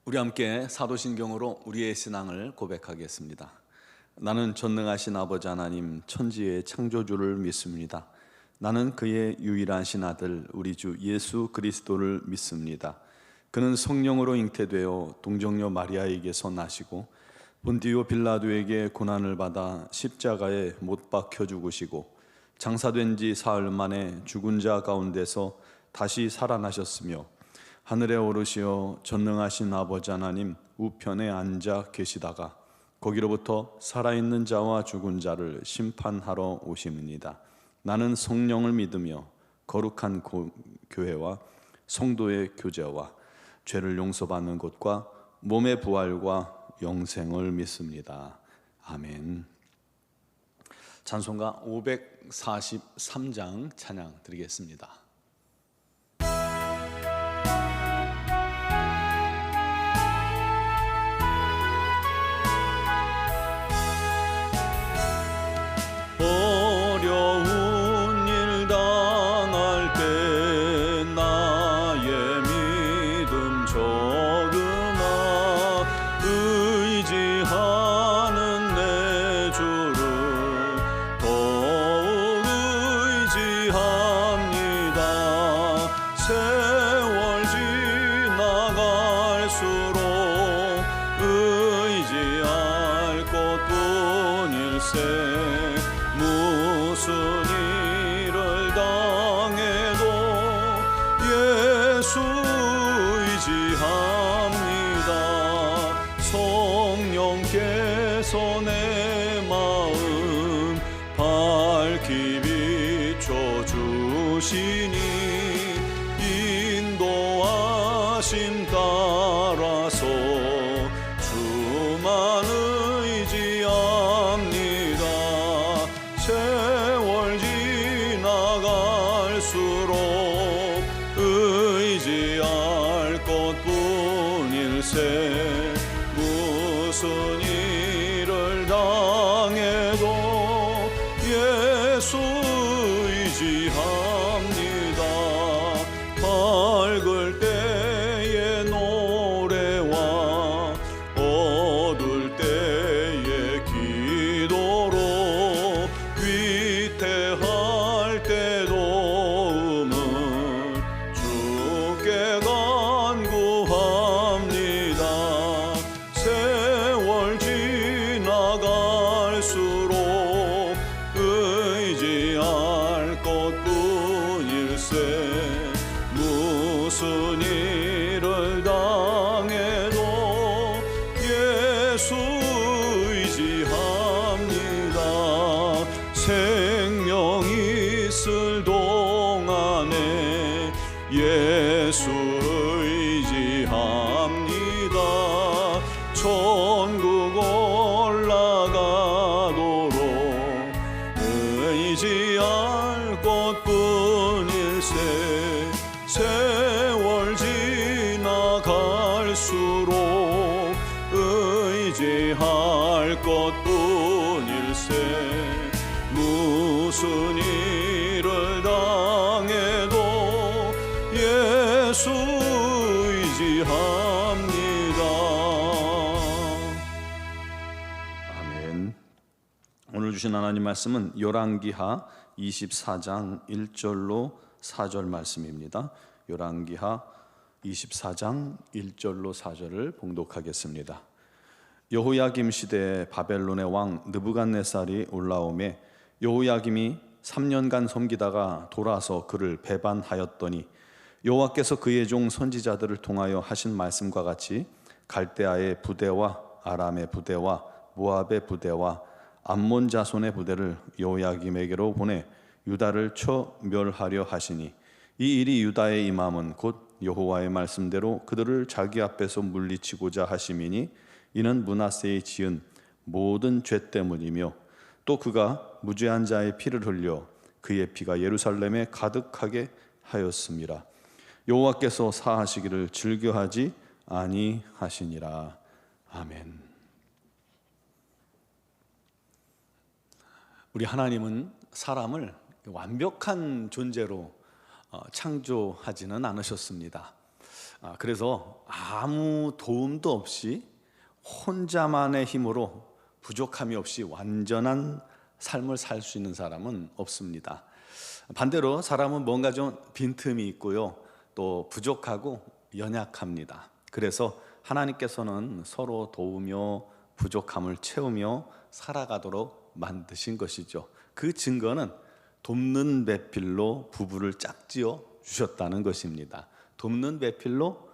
우리 함께 사도신경으로 우리의 신앙을 고백하겠습니다. 나는 전능하신 아버지 하나님 천지의 창조주를 믿습니다. 나는 그의 유일하신 아들 우리 주 예수 그리스도를 믿습니다. 그는 성령으로 잉태되어 동정녀 마리아에게서 나시고 본디오 빌라도에게 고난을 받아 십자가에 못 박혀 죽으시고 장사된 지 사흘 만에 죽은 자 가운데서 다시 살아나셨으며 하늘에 오르시어 전능하신 아버지 하나님 우편에 앉아 계시다가 거기로부터 살아있는 자와 죽은 자를 심판하러 오십니다. 나는 성령을 믿으며 거룩한 교회와 성도의 교제와 죄를 용서받는 것과 몸의 부활과 영생을 믿습니다. 아멘. 찬송가 543장 찬양 드리겠습니다. 어려운 일 당할 때 나의 믿음 적으나 의지하는 내 주를 더욱 의지합니다. 세월 지나갈수록 의지할 것뿐일세. 무슨 일을 당해도 예수 의지합니다. 성령께서 내 마음 밝히 비춰주시니 인도하심 따라서 주만 의지합니다. 세월 지나갈수록 의지할 것뿐일세. 무슨 일을 당해도 예수 의지합니다. 밝을 때의 노래와 어두울 때의 기도로 위태할 때 도움을 주께 간구합니다. 세월 지나갈수록 의지할 것뿐일세. 무슨 일을 당해도 예수 의지합니다. 생명 있을 동안에 예수 의지합니다. 천국 올라가도록 의지할 것뿐일세. 세월 지나갈수록 의지할 것뿐일세. 무슨 일을 당해도 예수 의지합니다. 아멘. 오늘 주신 하나님 말씀은 열왕기하 24장 1절로 4절 말씀입니다. 열왕기하 24장 1절로 4절을 봉독하겠습니다. 여호야김 시대에 바벨론의 왕 느부갓네살이 올라오매 여호야김이 3년간 섬기다가 돌아서 그를 배반하였더니 여호와께서 그의 종 선지자들을 통하여 하신 말씀과 같이 갈대아의 부대와 아람의 부대와 모압의 부대와 암몬 자손의 부대를 여호야김에게로 보내 유다를 쳐 멸하려 하시니 이 일이 유다의 임함은 곧 여호와의 말씀대로 그들을 자기 앞에서 물리치고자 하심이니 이는 므낫세의 지은 모든 죄 때문이며 또 그가 무죄한 자의 피를 흘려 그의 피가 예루살렘에 가득하게 하였음이라. 여호와께서 사하시기를 즐겨하지 아니하시니라. 아멘. 우리 하나님은 사람을 완벽한 존재로 창조하지는 않으셨습니다. 그래서 아무 도움도 없이 혼자만의 힘으로 부족함이 없이 완전한 삶을 살 수 있는 사람은 없습니다. 반대로 사람은 뭔가 좀 빈틈이 있고요, 또 부족하고 연약합니다. 그래서 하나님께서는 서로 도우며 부족함을 채우며 살아가도록 만드신 것이죠. 그 증거는 돕는 배필로 부부를 짝지어 주셨다는 것입니다. 돕는 배필로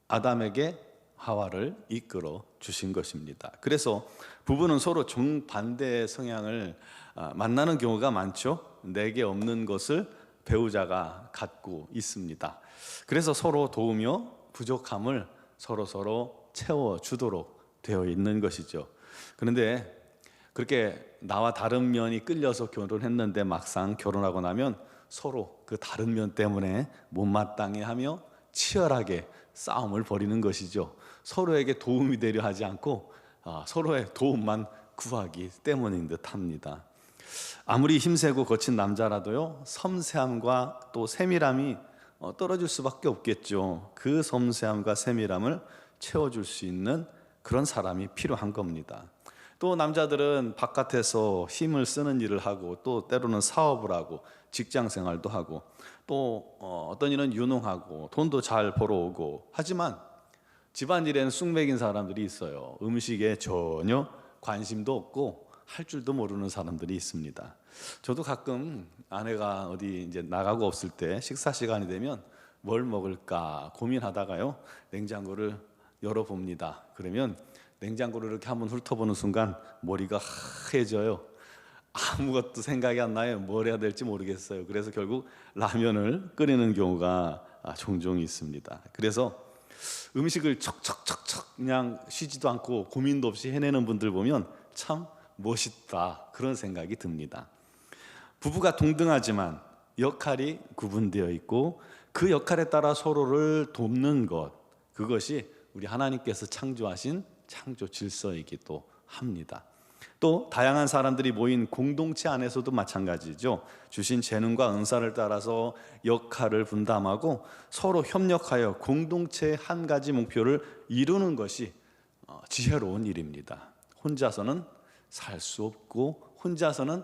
아담에게 하와를 이끌어 주신 것입니다. 그래서 부부는 서로 정반대의 성향을 만나는 경우가 많죠. 내게 없는 것을 배우자가 갖고 있습니다. 그래서 서로 도우며 부족함을 서로 채워주도록 되어 있는 것이죠. 그런데 그렇게 나와 다른 면이 끌려서 결혼했는데 막상 결혼하고 나면 서로 그 다른 면 때문에 못마땅해 하며 치열하게 싸움을 벌이는 것이죠. 서로에게 도움이 되려 하지 않고 서로의 도움만 구하기 때문인 듯 합니다. 아무리 힘세고 거친 남자라도요, 섬세함과 또 세밀함이 떨어질 수밖에 없겠죠. 그 섬세함과 세밀함을 채워줄 수 있는 그런 사람이 필요한 겁니다. 또 남자들은 바깥에서 힘을 쓰는 일을 하고, 또 때로는 사업을 하고, 직장 생활도 하고, 또 어떤 일은 유능하고 돈도 잘 벌어오고, 하지만 집안일에는 쑥맥인 사람들이 있어요. 음식에 전혀 관심도 없고 할 줄도 모르는 사람들이 있습니다. 저도 가끔 아내가 어디 이제 나가고 없을 때 식사 시간이 되면 뭘 먹을까 고민하다가요, 냉장고를 열어봅니다. 그러면 냉장고를 이렇게 한번 훑어보는 순간 머리가 하얘져요. 아무것도 생각이 안 나요. 뭘 해야 될지 모르겠어요. 그래서 결국 라면을 끓이는 경우가 종종 있습니다. 그래서 음식을 척척척척 그냥 쉬지도 않고 고민도 없이 해내는 분들 보면 참 멋있다, 그런 생각이 듭니다. 부부가 동등하지만 역할이 구분되어 있고 그 역할에 따라 서로를 돕는 것, 그것이 우리 하나님께서 창조하신 창조 질서이기도 합니다. 또 다양한 사람들이 모인 공동체 안에서도 마찬가지죠. 주신 재능과 은사를 따라서 역할을 분담하고 서로 협력하여 공동체의 한 가지 목표를 이루는 것이 지혜로운 일입니다. 혼자서는 살 수 없고 혼자서는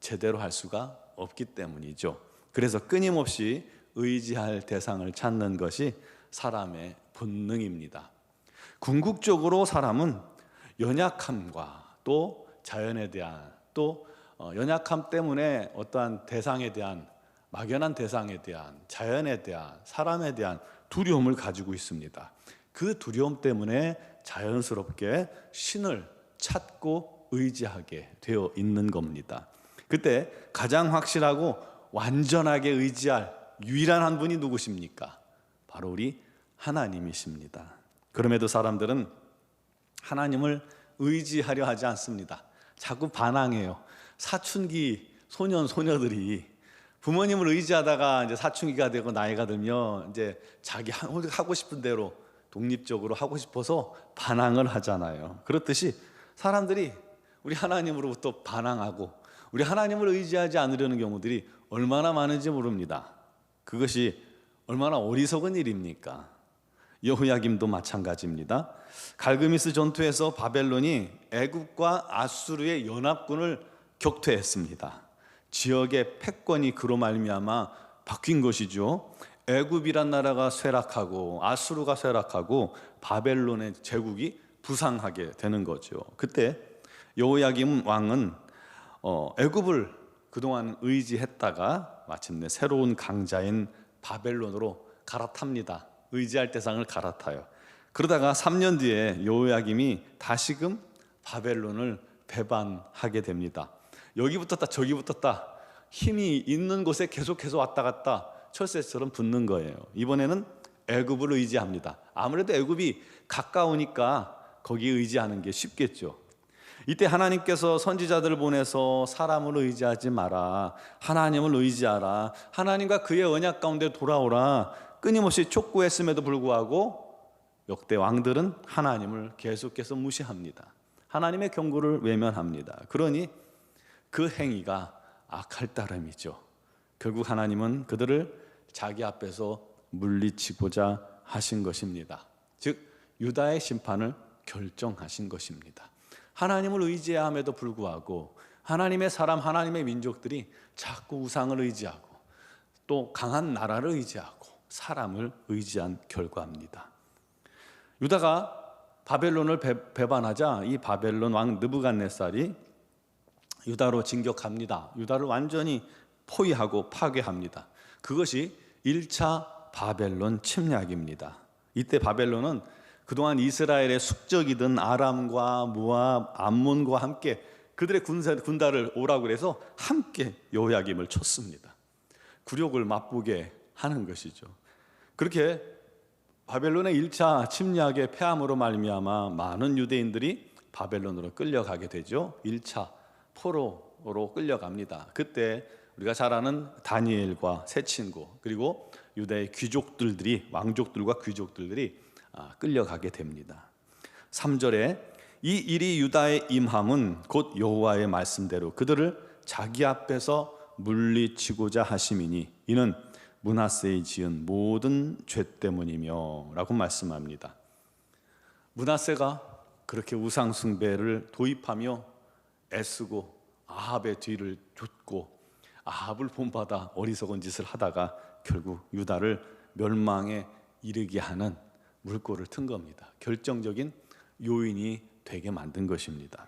제대로 할 수가 없기 때문이죠. 그래서 끊임없이 의지할 대상을 찾는 것이 사람의 본능입니다. 궁극적으로 사람은 연약함과 또 자연에 대한, 또 연약함 때문에 어떠한 대상에 대한, 막연한 대상에 대한, 자연에 대한, 사람에 대한 두려움을 가지고 있습니다. 그 두려움 때문에 자연스럽게 신을 찾고 의지하게 되어 있는 겁니다. 그때 가장 확실하고 완전하게 의지할 유일한 한 분이 누구십니까? 바로 우리 하나님이십니다. 그럼에도 사람들은 하나님을 의지하려 하지 않습니다. 자꾸 반항해요. 사춘기 소년 소녀들이 부모님을 의지하다가 이제 사춘기가 되고 나이가 들면 이제 자기 하고 싶은 대로 독립적으로 하고 싶어서 반항을 하잖아요. 그렇듯이 사람들이 우리 하나님으로부터 반항하고 우리 하나님을 의지하지 않으려는 경우들이 얼마나 많은지 모릅니다. 그것이 얼마나 어리석은 일입니까? 여호야김도 마찬가지입니다. 갈그미스 전투에서 바벨론이 애굽과 아수르의 연합군을 격퇴했습니다. 지역의 패권이 그로 말미암아 바뀐 것이죠. 애굽이란 나라가 쇠락하고 아수르가 쇠락하고 바벨론의 제국이 부상하게 되는 거죠. 그때 여호야김 왕은 애굽을 그동안 의지했다가 마침내 새로운 강자인 바벨론으로 갈아탑니다. 의지할 대상을 갈아타요. 그러다가 3년 뒤에 여호야김이 다시금 바벨론을 배반하게 됩니다. 여기 붙었다 저기 붙었다, 힘이 있는 곳에 계속해서 왔다 갔다 철새처럼 붙는 거예요. 이번에는 애굽을 의지합니다. 아무래도 애굽이 가까우니까 거기에 의지하는 게 쉽겠죠. 이때 하나님께서 선지자들을 보내서 사람을 의지하지 마라, 하나님을 의지하라, 하나님과 그의 언약 가운데 돌아오라 끊임없이 촉구했음에도 불구하고 역대 왕들은 하나님을 계속해서 무시합니다. 하나님의 경고를 외면합니다. 그러니 그 행위가 악할 따름이죠. 결국 하나님은 그들을 자기 앞에서 물리치고자 하신 것입니다. 즉 유다의 심판을 결정하신 것입니다. 하나님을 의지함에도 불구하고 하나님의 사람, 하나님의 민족들이 자꾸 우상을 의지하고 또 강한 나라를 의지하고 사람을 의지한 결과입니다. 유다가 바벨론을 배반하자 이 바벨론 왕 느부갓네살이 유다로 진격합니다. 유다를 완전히 포위하고 파괴합니다. 그것이 1차 바벨론 침략입니다. 이때 바벨론은 그동안 이스라엘의 숙적이던 아람과 모압, 암몬과 함께 그들의 군단을 오라고 해서 함께 여호야김을 쳤습니다. 굴욕을 맛보게 하는 것이죠. 그렇게 바벨론의 1차 침략의 패함으로 말미암아 많은 유대인들이 바벨론으로 끌려가게 되죠. 1차 포로로 끌려갑니다. 그때 우리가 잘 아는 다니엘과 세 친구 그리고 유다의 귀족들이 왕족들과 귀족들이 끌려가게 됩니다. 3절에 이 일이 유다에 임함은 곧 여호와의 말씀대로 그들을 자기 앞에서 물리치고자 하심이니 이는 므낫세의 지은 모든 죄 때문이며 라고 말씀합니다. 므낫세가 그렇게 우상 숭배를 도입하며 애쓰고 아합의 뒤를 쫓고 아합을 본받아 어리석은 짓을 하다가 결국 유다를 멸망에 이르게 하는 물꼬를 튼 겁니다. 결정적인 요인이 되게 만든 것입니다.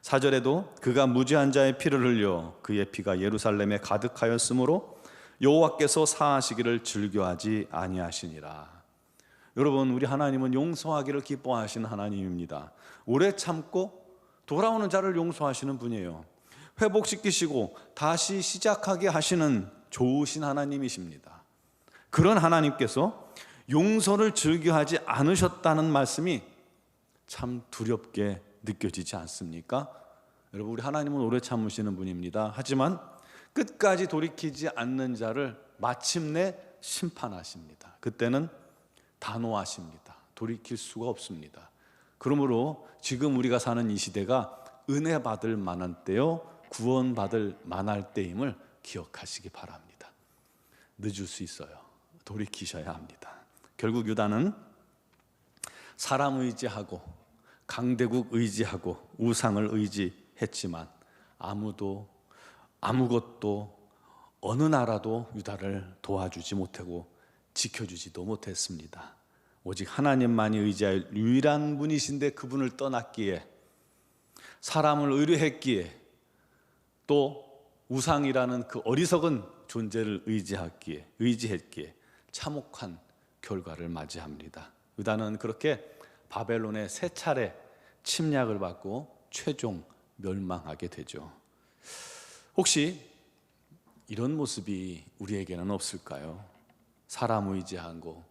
4절에도 그가 무죄한 자의 피를 흘려 그의 피가 예루살렘에 가득하였으므로 여호와께서 사하시기를 즐겨하지 아니하시니라. 여러분, 우리 하나님은 용서하기를 기뻐하시는 하나님입니다. 오래 참고 돌아오는 자를 용서하시는 분이에요. 회복시키시고 다시 시작하게 하시는 좋으신 하나님이십니다. 그런 하나님께서 용서를 즐겨하지 않으셨다는 말씀이 참 두렵게 느껴지지 않습니까? 여러분, 우리 하나님은 오래 참으시는 분입니다. 하지만 끝까지 돌이키지 않는 자를 마침내 심판하십니다. 그때는 단호하십니다. 돌이킬 수가 없습니다. 그러므로 지금 우리가 사는 이 시대가 은혜 받을 만한 때요, 구원받을 만할 때임을 기억하시기 바랍니다. 늦을 수 있어요. 돌이키셔야 합니다. 결국 유다는 사람 의지하고 강대국 의지하고 우상을 의지했지만 아무것도 어느 나라도 유다를 도와주지 못하고 지켜주지도 못했습니다. 오직 하나님만이 의지할 유일한 분이신데 그분을 떠났기에, 사람을 의뢰했기에, 또 우상이라는 그 어리석은 존재를 의지했기에 참혹한 결과를 맞이합니다. 유다는 그렇게 바벨론의 세 차례 침략을 받고 최종 멸망하게 되죠. 혹시 이런 모습이 우리에게는 없을까요? 사람 의지하고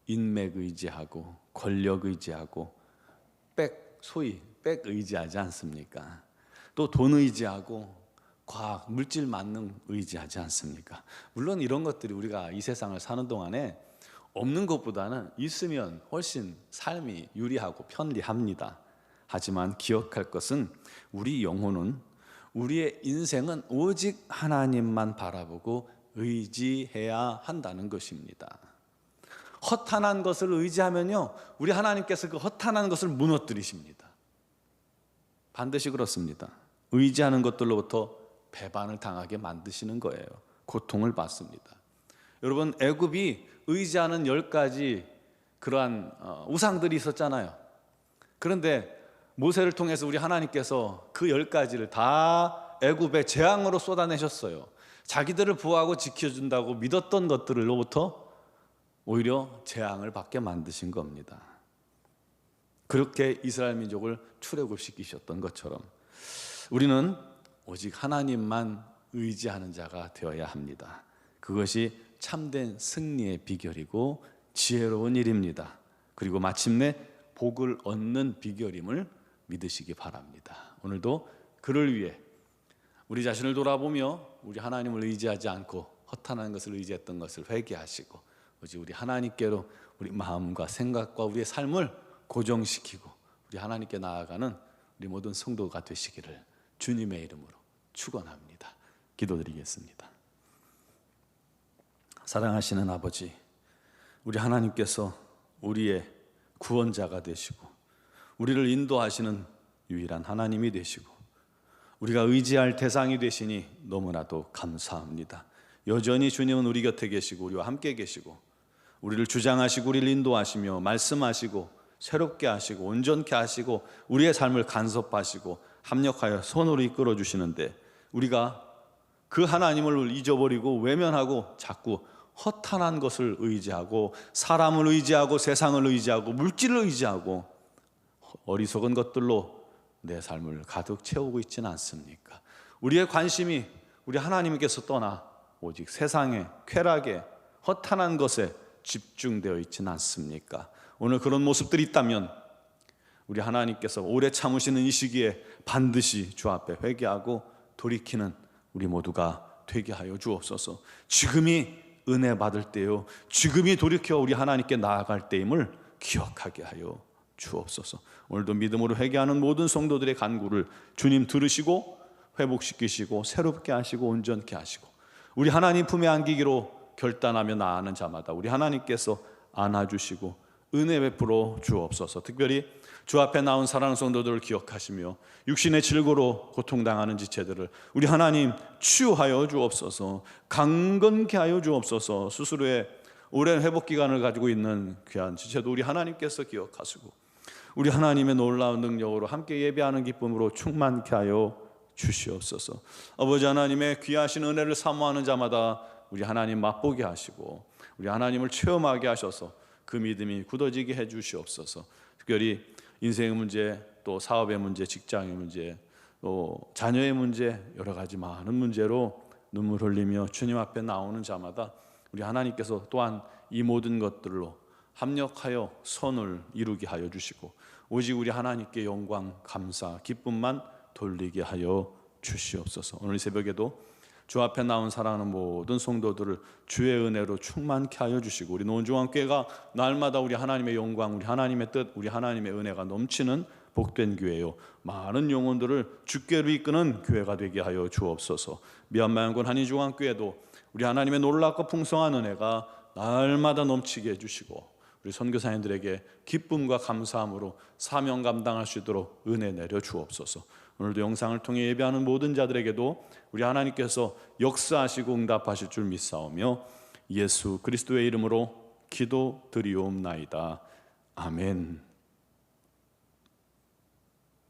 인맥 의지하고 권력 의지하고 소위 백 의지하지 않습니까? 또 돈 의지하고 과학, 물질 만능 의지하지 않습니까? 물론 이런 것들이 우리가 이 세상을 사는 동안에 없는 것보다는 있으면 훨씬 삶이 유리하고 편리합니다. 하지만 기억할 것은 우리 영혼은, 우리의 인생은 오직 하나님만 바라보고 의지해야 한다는 것입니다. 허탄한 것을 의지하면요, 우리 하나님께서 그 허탄한 것을 무너뜨리십니다. 반드시 그렇습니다. 의지하는 것들로부터 배반을 당하게 만드시는 거예요. 고통을 받습니다. 여러분, 애굽이 의지하는 10가지 그러한 우상들이 있었잖아요. 그런데 모세를 통해서 우리 하나님께서 그 10가지를 다 애굽의 재앙으로 쏟아내셨어요. 자기들을 보호하고 지켜준다고 믿었던 것들로부터 오히려 재앙을 받게 만드신 겁니다. 그렇게 이스라엘 민족을 출애굽시키셨던 것처럼 우리는 오직 하나님만 의지하는 자가 되어야 합니다. 그것이 참된 승리의 비결이고 지혜로운 일입니다. 그리고 마침내 복을 얻는 비결임을 믿으시기 바랍니다. 오늘도 그를 위해 우리 자신을 돌아보며 우리 하나님을 의지하지 않고 허탄한 것을 의지했던 것을 회개하시고 오직 우리 하나님께로 우리 마음과 생각과 우리의 삶을 고정시키고 우리 하나님께 나아가는 우리 모든 성도가 되시기를 주님의 이름으로 축원합니다. 기도드리겠습니다. 사랑하시는 아버지, 우리 하나님께서 우리의 구원자가 되시고 우리를 인도하시는 유일한 하나님이 되시고 우리가 의지할 대상이 되시니 너무나도 감사합니다. 여전히 주님은 우리 곁에 계시고 우리와 함께 계시고 우리를 주장하시고 우리를 인도하시며 말씀하시고 새롭게 하시고 온전케 하시고 우리의 삶을 간섭하시고 합력하여 선으로 이끌어 주시는데 우리가 그 하나님을 잊어버리고 외면하고 자꾸 허탄한 것을 의지하고 사람을 의지하고 세상을 의지하고 물질을 의지하고 어리석은 것들로 내 삶을 가득 채우고 있지는 않습니까? 우리의 관심이 우리 하나님께서 떠나 오직 세상에, 쾌락에, 허탄한 것에 집중되어 있지는 않습니까? 오늘 그런 모습들이 있다면 우리 하나님께서 오래 참으시는 이 시기에 반드시 주 앞에 회개하고 돌이키는 우리 모두가 되게 하여 주옵소서. 지금이 은혜 받을 때요, 지금이 돌이켜 우리 하나님께 나아갈 때임을 기억하게 하여 주옵소서. 오늘도 믿음으로 회개하는 모든 성도들의 간구를 주님 들으시고 회복시키시고 새롭게 하시고 온전케 하시고 우리 하나님 품에 안기기로 결단하며 나아가는 자마다 우리 하나님께서 안아주시고 은혜 베풀어 주옵소서. 특별히 주 앞에 나온 사랑하는 성도들을 기억하시며 육신의 질고로 고통당하는 지체들을 우리 하나님 치유하여 주옵소서. 강건케 하여 주옵소서. 수술 후에 오랜 회복 기간을 가지고 있는 귀한 지체도 우리 하나님께서 기억하시고 우리 하나님의 놀라운 능력으로 함께 예배하는 기쁨으로 충만케 하여 주시옵소서. 아버지 하나님의 귀하신 은혜를 사모하는 자마다 우리 하나님 맛보게 하시고 우리 하나님을 체험하게 하셔서 그 믿음이 굳어지게 해 주시옵소서. 특별히 인생의 문제, 또 사업의 문제, 직장의 문제, 또 자녀의 문제, 여러 가지 많은 문제로 눈물 흘리며 주님 앞에 나오는 자마다 우리 하나님께서 또한 이 모든 것들로 합력하여 선을 이루게 하여 주시고 오직 우리 하나님께 영광, 감사, 기쁨만 돌리게 하여 주시옵소서. 오늘 새벽에도 주 앞에 나온 사랑하는 모든 성도들을 주의 은혜로 충만케 하여 주시고 우리 노원중앙교회가 날마다 우리 하나님의 영광, 우리 하나님의 뜻, 우리 하나님의 은혜가 넘치는 복된 교회요, 많은 영혼들을 주께로 이끄는 교회가 되게 하여 주옵소서. 미얀마연군 한인중앙교회도 우리 하나님의 놀랍고 풍성한 은혜가 날마다 넘치게 해주시고 우리 선교사님들에게 기쁨과 감사함으로 사명 감당할 수 있도록 은혜 내려 주옵소서. 오늘도 영상을 통해 예배하는 모든 자들에게도 우리 하나님께서 역사하시고 응답하실 줄 믿사오며 예수 그리스도의 이름으로 기도드리옵나이다. 아멘.